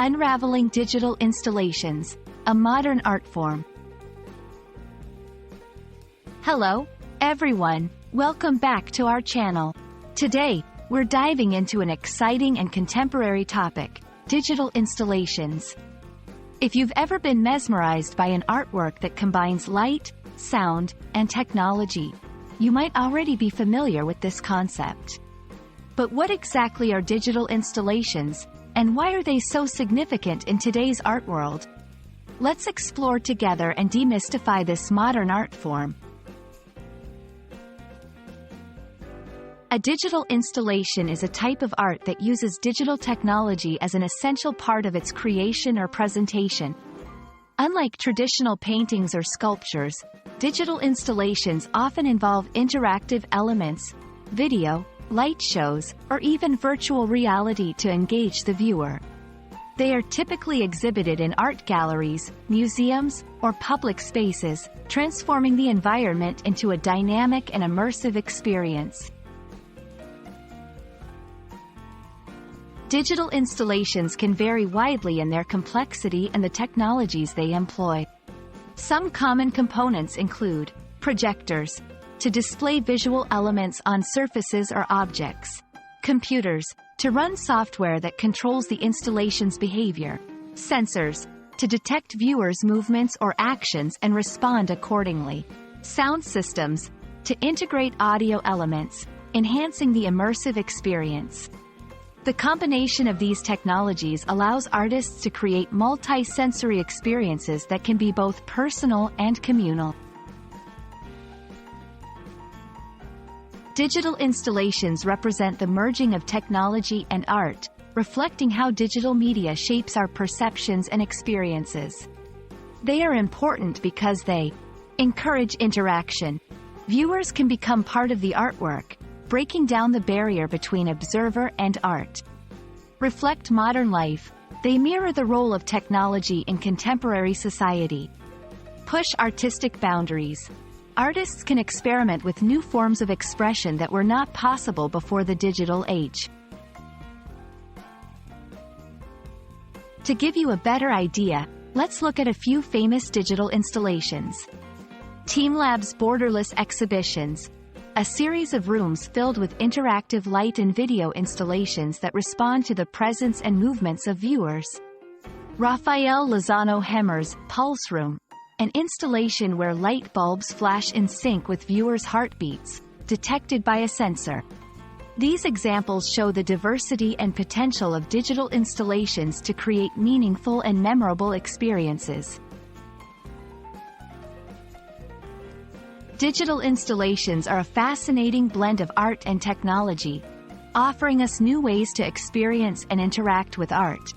Unraveling Digital Installations, a modern art form. Hello, everyone. Welcome back to our channel. Today, we're diving into an exciting and contemporary topic, digital installations. If you've ever been mesmerized by an artwork that combines light, sound, and technology, you might already be familiar with this concept. But what exactly are digital installations, and why are they so significant in today's art world? Let's explore together and demystify this modern art form. A digital installation is a type of art that uses digital technology as an essential part of its creation or presentation. Unlike traditional paintings or sculptures, digital installations often involve interactive elements, video, light shows, or even virtual reality to engage the viewer. They are typically exhibited in art galleries, museums, or public spaces, transforming the environment into a dynamic and immersive experience. Digital installations can vary widely in their complexity and the technologies they employ. Some common components include projectors, to display visual elements on surfaces or objects, computers, to run software that controls the installation's behavior, sensors, to detect viewers' movements or actions and respond accordingly, sound systems, to integrate audio elements, enhancing the immersive experience. The combination of these technologies allows artists to create multi-sensory experiences that can be both personal and communal. Digital installations represent the merging of technology and art, reflecting how digital media shapes our perceptions and experiences. They are important because they encourage interaction. Viewers can become part of the artwork, breaking down the barrier between observer and art. Reflect modern life. They mirror the role of technology in contemporary society. Push artistic boundaries. Artists can experiment with new forms of expression that were not possible before the digital age. To give you a better idea, let's look at a few famous digital installations. TeamLab's Borderless Exhibitions, a series of rooms filled with interactive light and video installations that respond to the presence and movements of viewers. Rafael Lozano Hemmer's Pulse Room, an installation where light bulbs flash in sync with viewers' heartbeats, detected by a sensor. These examples show the diversity and potential of digital installations to create meaningful and memorable experiences. Digital installations are a fascinating blend of art and technology, offering us new ways to experience and interact with art.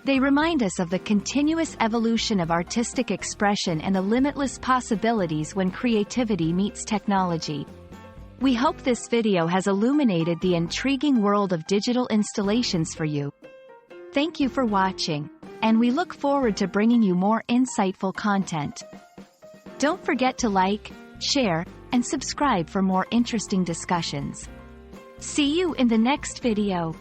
They remind us of the continuous evolution of artistic expression and the limitless possibilities when creativity meets technology. We hope this video has illuminated the intriguing world of digital installations for you. Thank you for watching, and we look forward to bringing you more insightful content. Don't forget to like, share, and subscribe for more interesting discussions. See you in the next video.